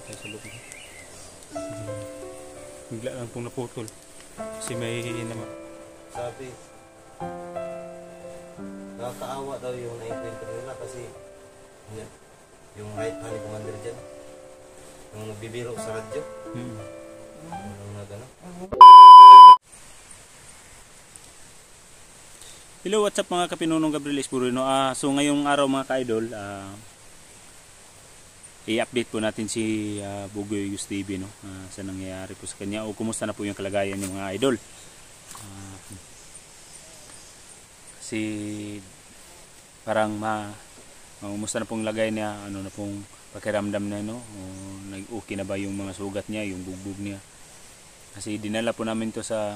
tayo sa loob. Bigla lang pong naputol. Kasi may naman. Sabi, nakakaawa daw yung na-encounter nila kasi yung right hand ni Commander dyan. Yung nagbibiro sa radyo. Yung nagano. Hello, what's up mga kapinunong Gabriel Espurino. So ngayong araw mga ka-idol, i-update po natin si Bugoy Yus TV, no? Sa nangyayari po sa kanya o kumusta na po yung kalagayan ng mga idol. Kasi parang kumusta na pong lagay niya, ano na pong pakiramdam na, no? Nag-okay na ba yung mga sugat niya, yung bugbog niya. Kasi dinala po namin to sa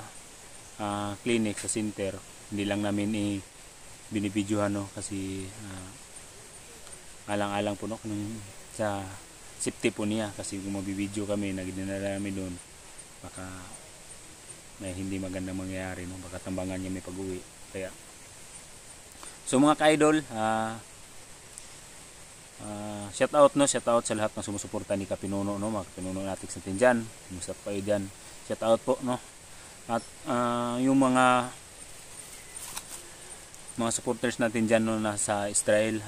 clinic, sa center. Hindi lang namin binibidyohan, no? Kasi alang-alang po, no? Sa safety po niya, kasi kung mabibidyo kami, nagdinala namin doon, baka may hindi magandang mangyayari, no? Baka tambangan niya may pag-uwi. Kaya so mga ka-idol, shout out, no? Shout out sa lahat ng sumusuporta ni Kapinuno, no? Mga Kapinuno natin sa atin dyan, kumusta pa kayo dyan, shout out po, no? At yung mga supporters natin dyan, no, nasa Israel,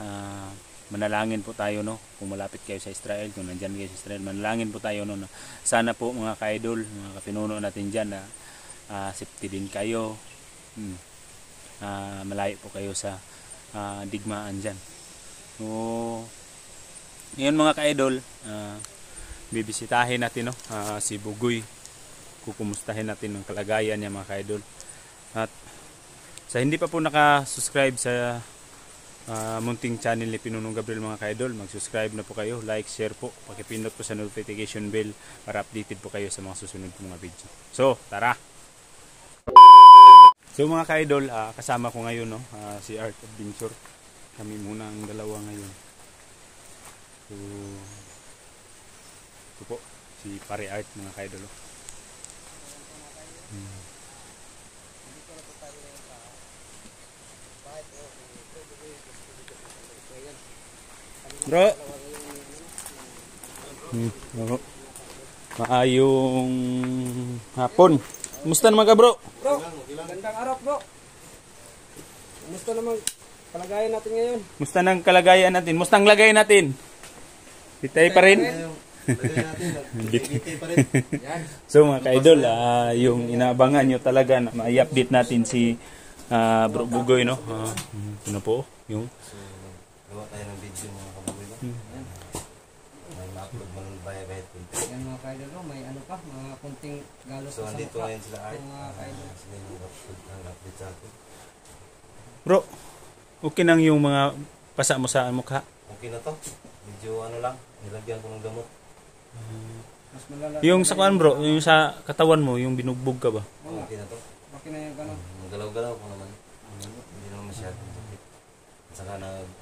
manalangin po tayo, no? Kung malapit kayo sa Israel, kung nandyan kayo sa Israel, manalangin po tayo, no? Sana po mga ka-idol, mga Kapinuno natin dyan, na safety din kayo, malayo po kayo sa digmaan dyan. So ngayon mga ka-idol, bibisitahin natin, no? Si Bugoy, kukumustahin natin ang kalagayan niya mga ka-idol. At sa hindi pa po naka-subscribe sa munting channel ni Pinunong Gabriel mga ka-idol, mag-subscribe na po kayo, like, share po, pakipindot po sa notification bell para updated po kayo sa mga susunod po mga video. So, tara! So mga ka-idol, kasama ko ngayon, no, si Art Adventure. Kami muna ang dalawa ngayon. So, ito po, si Pare Art mga ka-idol. Bro, maayong hapon. Kumusta naman ka, bro? Bro, gandang araw, bro. Kumusta naman kalagayan natin ngayon? Kumusta nang kalagayan natin? Kumusta ang lagay natin? Bitay pa rin? Bitay pa rin. So mga ka-idol, yung inaabangan nyo talaga na ma-update natin si Bro Bugoy, no? Ano po? Yung Gawa tayo ng video mga kabugoy ba? May ma-upload mo ng bayad content. Yan mga ka-idol, may ano pa, mga kunting galos So andito ngayon sila Art. mga ka-idol. Sila yung upload sa akin. bro, okay nang yung mga pasa mo sa mukha? Okay na to. Medyo ano lang, nilagyan ko ng gamot. Mas malala. Yung sa kuan bro, yung sa katawan mo, yung binugbog ka ba? Okay na to. Okay na yung gano'n. Magalaw-galaw ko naman. Hindi naman masyadong sakit. At saka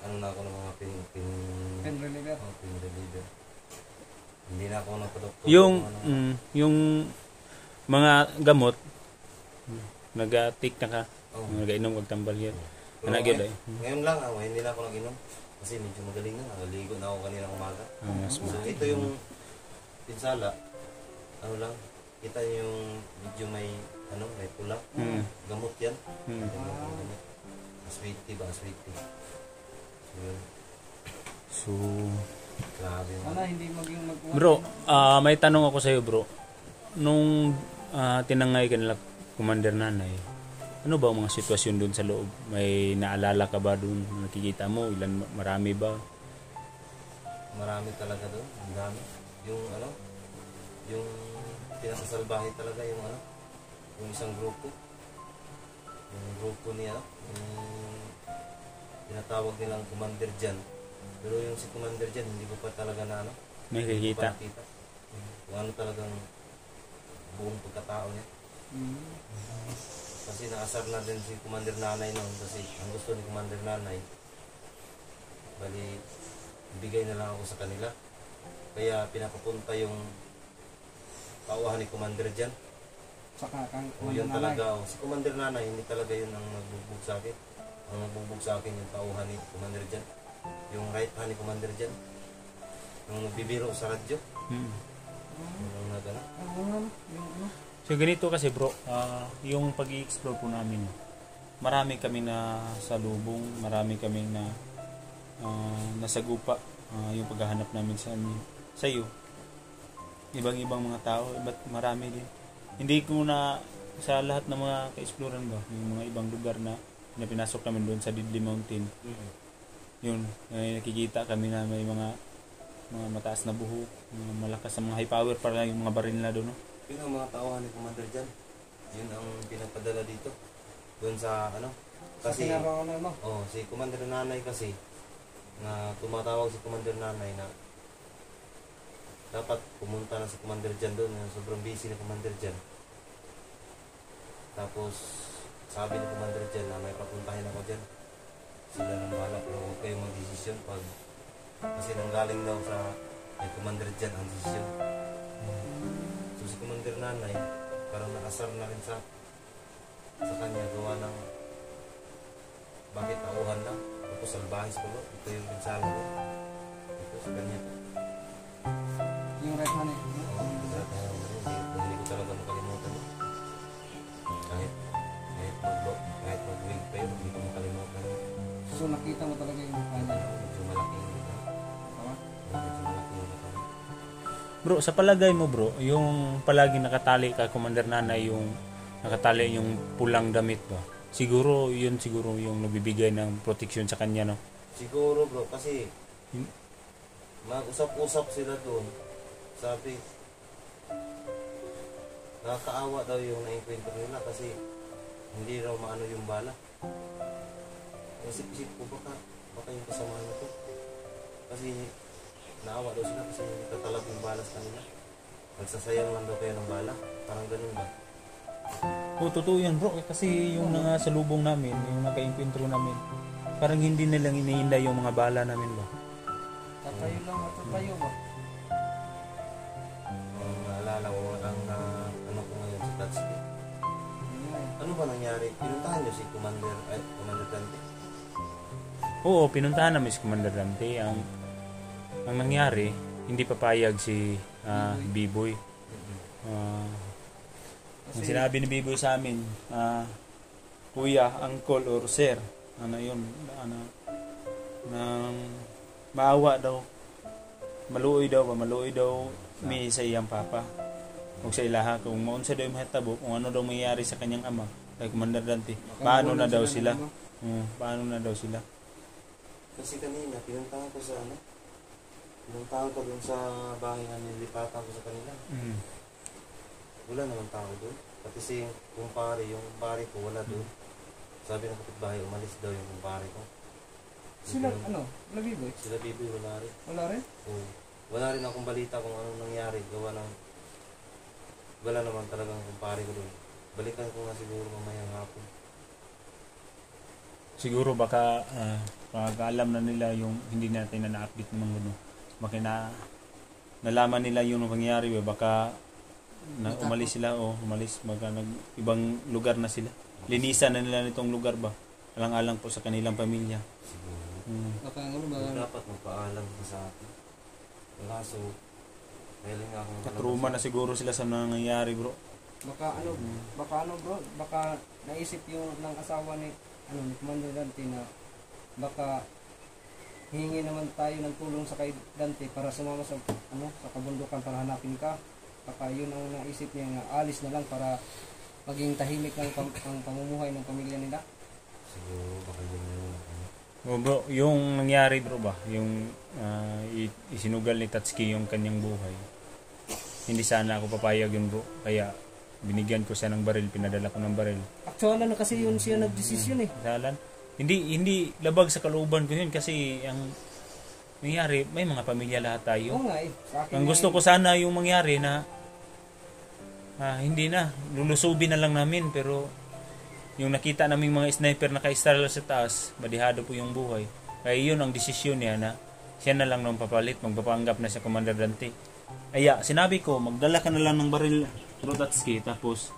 ano na ako ng mga Pain reliever. pain reliever. Hindi na ako nagpa-doktor. Yung mga gamot, nag-take na ka, nag-inom kag tambal yan. Anak gyud ay. Ngayon lang, hindi na ako nag-inom. Kasi medyo magaling na. Naligo na ako kanina umaga. So ito yung pinsala. Ano lang, kita niyo yung medyo may pula. Gamot yan. Sweetie ba? Sweetie. So yun. So, Grabe. Sana hindi maging magkuha. bro, may tanong ako sa iyo, bro. Nung tinangay ka nila Commander Nanay, ano ba ang mga sitwasyon doon sa loob? May naalala ka ba doon? Nakikita mo? Marami ba? Marami talaga doon. Ang dami. Yung pinakasalbahe talaga yung isang grupo. Yung grupo niya, tinatawag nilang Commander Jan. Pero yung si Commander Jan, hindi ko pa talaga Nakikita. Kung ano talagang buong pagkatao niya. Kasi naasar na din si Commander Nanay noon kasi ang gusto ni Commander Nanay, bali, ibigay na lang ako sa kanila. Kaya pinapapunta yung pauwahan ni Commander Jan. Saka kang Yun talaga. Si Commander Nanay, hindi talaga yun ang nagbugbog sa akin. Ang nagbugbog sa akin yung pauwahan ni Commander Jan. Yung right hand ni Commander Jan. Nung nagbibiro sa radyo. Mm. Nung nagano. So ganito kasi bro, yung pag-i-explore po namin, marami kami na salubong, marami kami na nasagupa, yung paghahanap namin sa iyo. Ibang-ibang mga tao, iba't marami din. Hindi ko na sa lahat ng mga ka-exploran ba, yung mga ibang lugar na pinasok namin doon sa Didli Mountain. Yun, nakikita kami na may mga mataas na buhok, mga malakas na mga high power para lang yung mga baril na doon. No? Yun ang mga tauhan ni Commander dyan. Yun ang pinapadala dito. Doon sa ano. Kasi, si Commander Nanay kasi, na tumatawag si Commander Nanay na dapat pumunta na si Commander dyan doon. Sobrang busy na Commander dyan. Tapos, sabi ni Commander dyan na may papuntahin ako dyan. Sila nang bahala pero huwag kayong mag-desisyon pag kasi nanggaling daw sa may Commander dyan ang desisyon. So si Commander Nanay parang nakasar na rin sa kanya gawa ng bakit tauhan lang tapos salbahis ko ito yung pinsala ko ito sa kanya Yung right hand hindi ko talaga makalimutan kahit mag-wig pa yun hindi ko makalimutan. So nakita mo talaga yung mukha niya. Medyo malaking Bro, sa palagay mo bro, yung palagi nakatali ka Commander Nanay, yung nakatali yung pulang damit ba? Siguro yung nagbibigay ng protection sa kanya, no? Siguro bro, kasi mag-usap-usap sila doon. Sabi, nakakaawa daw yung na-encounter nila kasi hindi raw maano yung bala. Isip-isip ko baka yung kasama nito. Kasi naawa daw sila kasi tatalab yung balas kanila. Nagsasayang lang daw kayo ng bala. Parang ganun ba? Oo, totoo yan bro. Kasi yung salubong namin, yung naka-encuentro namin, parang hindi nilang iniinda yung mga bala namin ba? Tatayo lang at tatayo ba? Naalala ko ang ano ko ngayon sa touchscreen. Ano ba nangyari? Pinuntahan niyo si Commander Dante? Oo, pinuntahan namin si Commander Dante. Ang nangyari, hindi papayag si B-Boy. Ang sinabi ni B-Boy sa amin, kuya, uncle or sir, maawa daw, maluoy daw may sa iyang papa. Huwag sa ilaha, kung maunsa daw yung mahitabo, kung ano daw mangyayari sa kanyang ama, kay Commander Dante, paano na daw sila? Paano na daw sila? Kasi kanina, pinuntahan ko doon sa bahay na nilipatan ko sa kanila. Wala naman tao doon. Pati si yung pare ko, wala doon. Sabi ng kapitbahay, umalis daw yung kumpare ko. Sila, Sila Biboy? Sila Biboy, wala rin. Wala rin? Oo. Wala rin akong balita kung anong nangyari. Wala naman talagang kumpare ko doon. Balikan ko nga siguro mamayang hapon. Siguro baka pag alam na nila yung hindi natin na na-update ng mga baka nalaman nila yung nangyari, baka umalis sila baka ibang lugar na sila. Linisan na nila nitong lugar ba? Alang-alang po sa kanilang pamilya. Baka dapat magpaalam sa atin. Kaso kailan nga akong katruma na siguro sila sa nangyayari bro. Baka bro, baka naisip yung ng asawa ni Commander Dante na baka hihingi naman tayo ng tulong sa kay Dante para sumama sa kabundukan para hanapin ka. Baka yun ang naisip niya na alis na lang para maging tahimik ang pamumuhay ng pamilya nila. Siguro baka yun bro, yung nangyari bro ba, yung isinugal ni Tatsuki yung kanyang buhay, hindi sana ako papayag yun bro, kaya binigyan ko siya ng baril, pinadala ko ng baril. Actually kasi yun siya nagdesisyon Hindi labag sa kalooban ko yun kasi ang nangyari, may mga pamilya lahat tayo. Oo nga Ang gusto ko sana yung mangyari na hindi na, lulusubin na lang namin, pero yung nakita naming mga sniper na ka-install sa taas, badihado po yung buhay. Kaya yun ang desisyon niya na siya na lang nung papalit, magpapanggap na sa Commander Dante. Kaya sinabi ko, magdala ka na lang ng baril Rotatsuki, tapos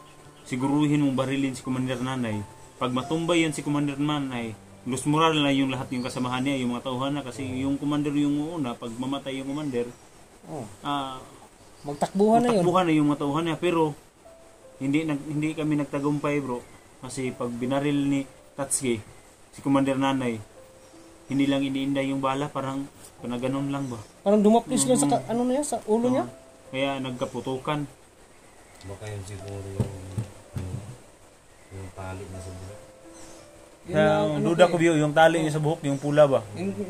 siguruhin mong barilin si Commander Nanay. Pag matumbay yan si Commander Nanay, lost moral na yung lahat yung kasamahan niya, yung mga tauhan na kasi yung commander yung una, pag mamatay yung commander, Oh. ah Magtakbuhan na yun. takbuhan na yung mga tauhan niya, pero hindi kami nagtagumpay bro kasi pag binaril ni Tatsuki si Commander Nanay, hindi lang iniinda yung bala, parang ganun lang ba, Parang dumaplis lang sa ano niya, sa ulo niya. kaya nagkaputukan. Baka yun siguro yung tali na sa buhay. Yun Kaya ang ano duda ko ko view, yung tali niya sa buhok, yung pula ba?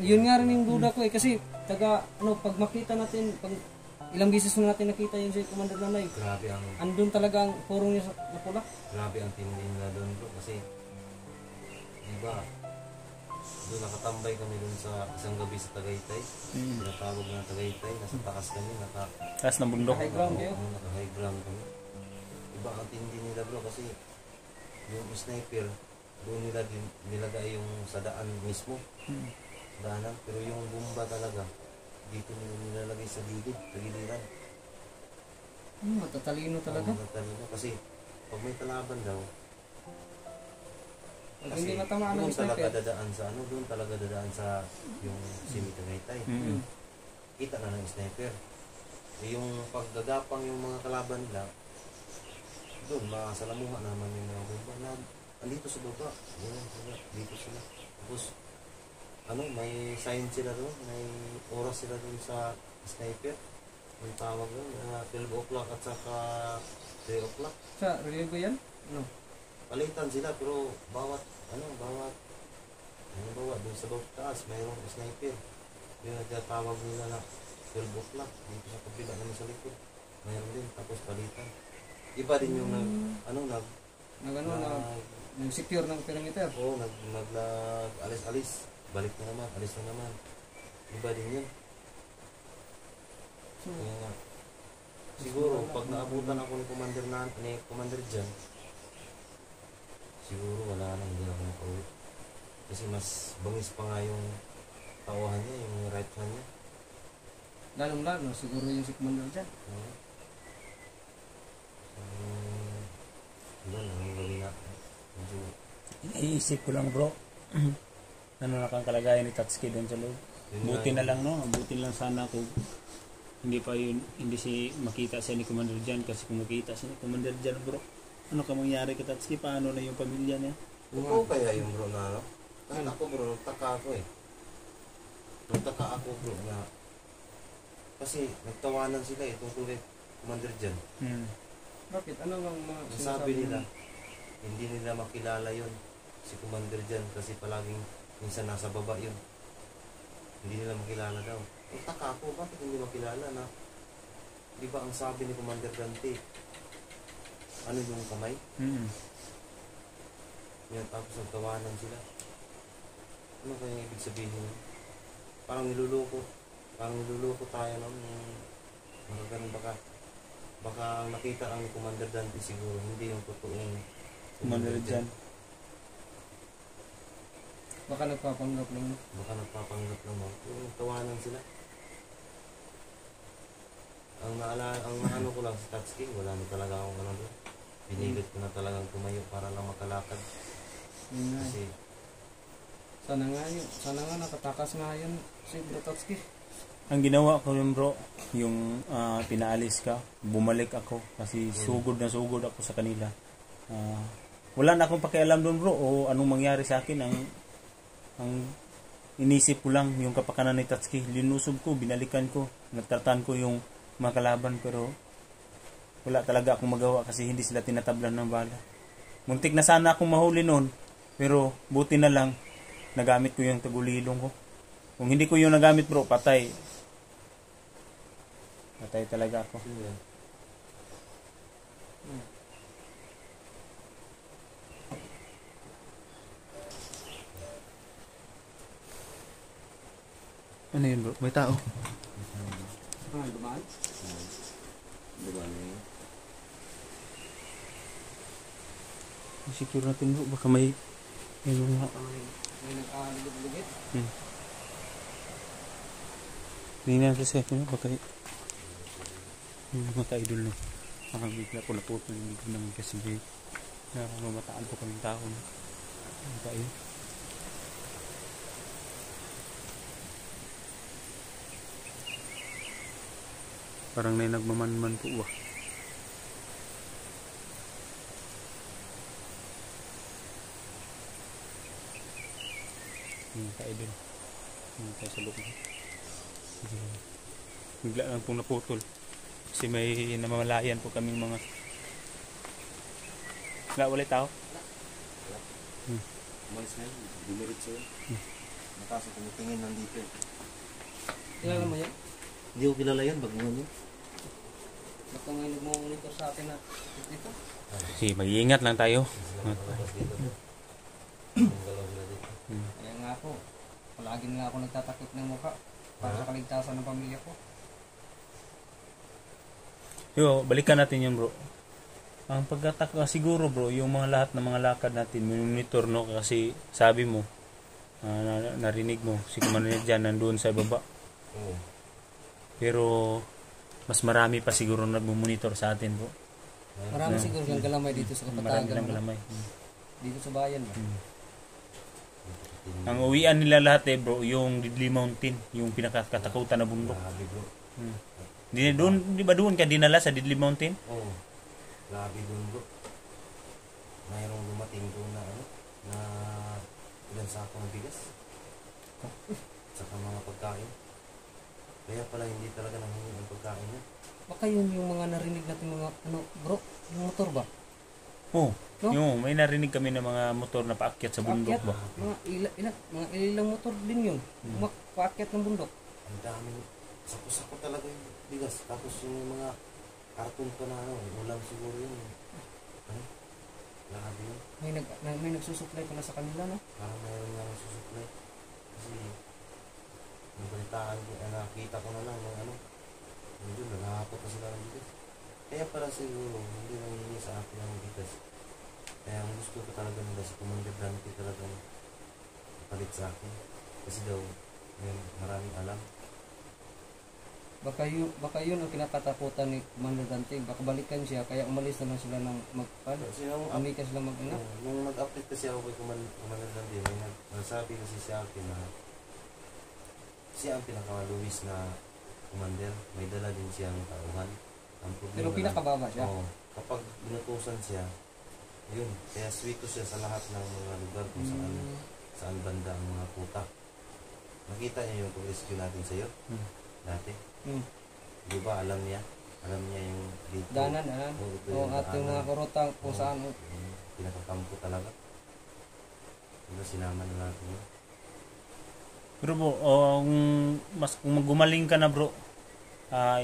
Yun nga rin yung duda ko kasi pag makita natin, pag ilang beses na natin nakita yun si Commander Nanay, Grabe ang andun talaga ang purong niya sa pula. grabe ang tindi nila doon bro kasi diba doon nakatambay kami doon sa isang gabi sa Tagaytay. Tinatawag na Tagaytay, nasa taas kami, Taas ng bundok. High ground kayo. naka-high ground kami. Iba ang tindi nila bro kasi yung sniper doon nila din nilagay yung sa daan mismo. Daanan, pero yung bomba talaga dito nila nilalagay sa gilid, sa giliran. Matatalino talaga. Talaga kasi pag may kalaban daw, Pag hindi matamaan ng doon talaga sniper, dadaan sa doon talaga dadaan sa yung Simi-Tagaytay. Kita na ng sniper. Yung paggagapang yung mga kalaban nila, doon makasalamuha naman yung mga bomba na andito sa baba. Yan, dito sila. Tapos may sign sila doon, may oras sila doon sa sniper. Yung tawag doon, 12 o'clock at saka 3 o'clock. sa religo yan? Ano? Palitan sila pero bawat doon sa bawat taas mayroong sniper. Yung nagtatawag nila na 12 o'clock dito sa kabila naman sa likod. Mayroon din tapos palitan. Iba din yung Nag-secure ng perimeter. alis-alis. Balik na naman, alis na naman. Iba din yun. Kaya nga, siguro pag naabutan ako ni Commander Jan, siguro wala nang hindi ako nakauwi. Kasi mas bangis pa nga yung tauhan niya, yung right hand niya. Lalong-lalo, siguro yung si Commander dyan. Iba na, ang gawin natin. Medyo, Iisip ko lang bro, ano na kang kalagayan ni Tatsuki doon sa loob. Buti na lang no, buti lang sana kung hindi si makita siya ni Commander Jan, kasi kung makita siya ni Commander Jan bro, ano ka mangyari kay Tatsuki, paano na yung pamilya niya? oo kaya yung bro na ano? Kasi ako bro, nagtaka ako eh. Nagtaka ako bro na kasi nagtawanan sila eh tungkol kay Commander Jan. Bakit? Ano bang mga Sabi nila, hindi nila makilala yun si Commander Jan kasi palaging minsan nasa baba yun. Hindi nila makilala daw. Nagtaka ako, bakit hindi makilala na di ba ang sabi ni Commander Dante, ano yung kamay? Yan, tapos nagtawanan sila. Ano kaya ibig sabihin? Parang niluloko tayo no? Mga ganun baka nakita ang Commander Dante siguro, hindi yung totoong Commander Jan. Baka nagpapanggap lang. Baka nagpapanggap lang mo. Yung tawanan sila. Ang ano ko lang sa Tatsuki, wala na talaga akong ano doon. Pinilit ko na talagang tumayo para lang makalakad. Yun nga. Kasi Sana nga nakatakas nga yun si Tatsuki. Ang ginawa ko rin bro, yung pinaalis ka, bumalik ako kasi sugod ako sa kanila. Wala na akong pakialam doon bro o anong mangyari sa akin. Ang inisip ko lang yung kapakanan ni Tatsuki, linusob ko, binalikan ko, nagtartan ko yung mga kalaban, pero wala talaga akong magawa kasi hindi sila tinatablan ng bala. Muntik na sana akong mahuli noon, pero buti na lang nagamit ko yung tagulilong ko. Kung hindi ko yung nagamit bro, patay talaga ako. yun. Ano yun bro? May tao. Dumaan? Diba na yun? Secure natin bro, baka may mga May nagkaligid-ligid. tingnan kasi ako baka yung mga ka-idol no. Parang bigla ko naputol yung bigla naman kasi mamataan ko kaming tao no. Ano ba yun? Parang may nagmamanman po ba? Ka-idol. Tayo sa loob. Bigla lang pong naputol. Kasi may namamalayan po kaming mga... Wala ulit tao? Umalis na yun, dumiritso yun. Nakaso tumutingin nandito. Kilala mo yan? Hindi ko kilala yan, baguhan yun. Baka may nagmumonitor sa atin na dito. Sige, mag-iingat lang tayo. Tapos dito. Ang galaw sila dito. Kaya nga po, palagi nga ako nagtatakip ng mukha para sa kaligtasan ng pamilya ko. Yo, balikan natin yun bro. Ang pagkataka siguro bro, yung mga lahat ng mga lakad natin, monitor no, kasi sabi mo, narinig mo, si Commander dyan nandun sa baba. Oo. Pero mas marami pa siguro nagmumonitor sa atin bro. Marami siguro yung galamay dito sa Marami Kapatagan. lang galamay. Dito sa bayan ba? Ang uwian nila lahat bro, yung Didli Mountain, yung pinakakatakutan na bundok. Grabe bro. Di ba doon ka dinala sa Didli Mountain? Oo. Grabe doon bro. Mayroong dumating doon na ano, na ilan sako ng bigas. Saka mga pagkain. Kaya pala hindi talaga nanghingi ang pagkain niya. Baka yun yung mga narinig natin mga ano bro, yung motor ba? Oo. No? Yung may narinig kami ng mga motor na paakyat sa bundok Paakyat? ba? Mga ilang motor din yun. Paakyat ng bundok. Ang daming sako-sako talaga yung bigas. Tapos yung mga karton pa na ano, ulam siguro yun. Ano? Grabe yun. May nagsusupply pala sa kanila, no? Parang mayroon nga nagsusupply. Kasi nabalitaan ko, nakita ko na lang ng ano. Medyo nangahakot na sila ng bigas. Kaya pala siguro, hindi nangyayari sa akin ng bigas. Kaya ang gusto ko talaga nila si Commander Dante talagang palit sa akin. Kasi daw, may maraming alam. Baka yun ang kinakatakutan ni Commander Dante. Baka balikan siya, kaya umalis na lang sila ng umikas sila mag-ingat. Nung nag-update kasi ako kay Commander Dante, may nagsabi kasi sa akin na siya ang pinaka-Luis na commander. May dala din siyang tauhan. Ang problema Pero pinakababa siya. Oo, kapag binutusan siya, yun, kaya swito siya sa lahat ng mga lugar kung saan banda ang mga puta. Nakita niya yung pag-rescue natin sa'yo? Dati. Di ba alam niya yung dito. Danan, Oo, at yung mga kurutang kung saan. Pinakakampo talaga. Diba sinama na natin yun. Pero bro, kung gumaling ka na bro,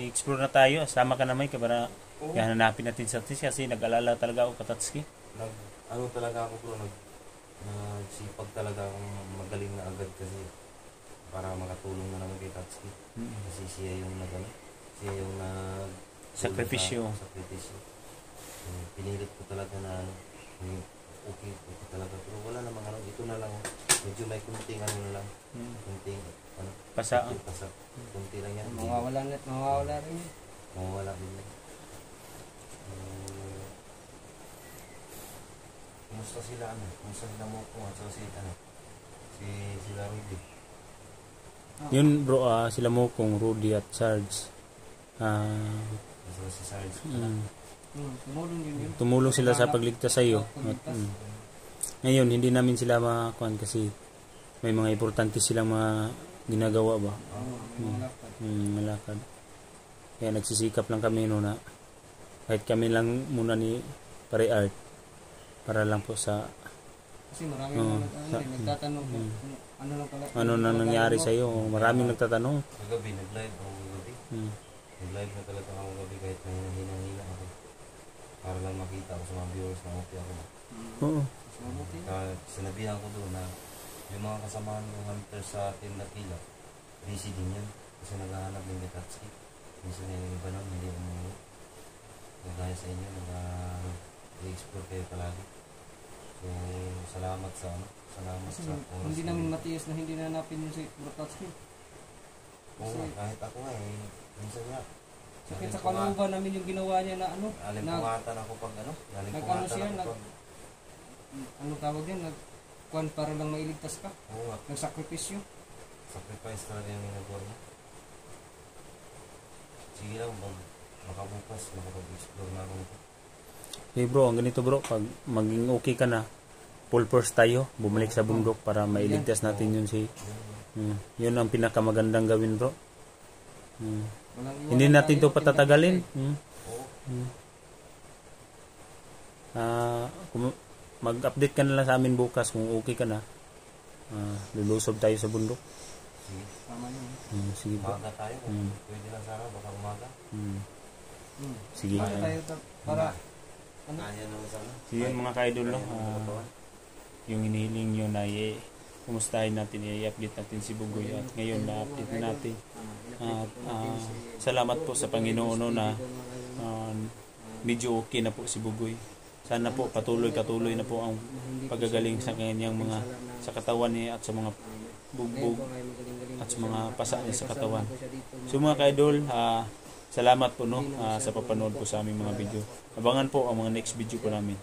explore na tayo, sama ka na may para kaya hanapin natin sa Tatsuki kasi nag-alala talaga ako ka Tatsuki. Ano talaga ako bro, nagsipag talaga akong magaling na agad kasi para makatulong na naman kay Tatsuki. Kasi siya yung sakripisyo. Pinilit ko talaga na okay talaga, pero wala namang ano, ito na lang, medyo may kunting ano na lang, kunting ano, Pasa. kunti lang yan, Mawawala rin yun. mawawala din yan. Kumusta sila mo kung at sila Rudy? Yun bro, sila mo kung Rudy at Sarge. Si Sarge. Tumulong yun. Tumulong sila sa pagligtas sa iyo. Ngayon hindi namin sila makuan kasi may mga importante silang mga ginagawa ba. Malakad. Kaya nagsisikap lang kami no na kahit kami lang muna ni Pare Art para lang po sa kasi maraming nagtatanong kung ano lang pala. Ano na nangyari sa iyo? Maraming nagtatanong. Kagabi nag-live ako kagabi. Nag-live na talaga ako kagabi kahit may hina ako. Para lang makita ko sa mga viewers na okay ako. Oo. Sinabihan ko doon na yung mga kasamahan ng hunter sa atin na kila, busy din yan. Kasi naghahanap ng Tatsuki. Minsan yung iba nun, hindi umuwi. Kagaya sa inyo, nag-explore kayo palagi. So, salamat sa kasi oras. hindi namin matiyas na hindi nanapin yung si Tatsuki. Oo, kahit ako nga minsan nga. Sakit sa kaluban namin yung ginawa niya na ano. Nalimpungatan ako pag nag-ano siya, anong tawag yan? Nagkuhan para lang mailigtas ka. Oo nga. Nagsakripisyo. Sacrifice talaga yung ginagawa niya. Sige lang, baka bukas makapag-explore na ako nito. Okay bro, ang ganito bro, pag maging okay ka na, full force tayo, bumalik sa bundok para mailigtas natin yun si... yun ang pinakamagandang gawin bro. Hindi natin to patatagalin. Mag-update ka na lang sa amin bukas kung okay ka na. Lulusob tayo sa bundok. Sige. Tama yun. Sige bro. Umaga tayo. Pwede lang sana, baka umaga. Sige. Umaga tayo para Kaya naman sana. Sige mga ka-idol, no? Yung inihiling nyo na kumustahin natin, i-update natin si Bugoy at ngayon na-update na natin. At salamat po sa Panginoon no, na medyo okay na po si Bugoy. Sana po patuloy na po ang paggagaling sa kanyang mga sa katawan niya at sa mga bugbog at sa mga pasa niya sa katawan. So mga ka-idol, salamat po no sa papanood po sa aming mga video. Abangan po ang mga next video po namin.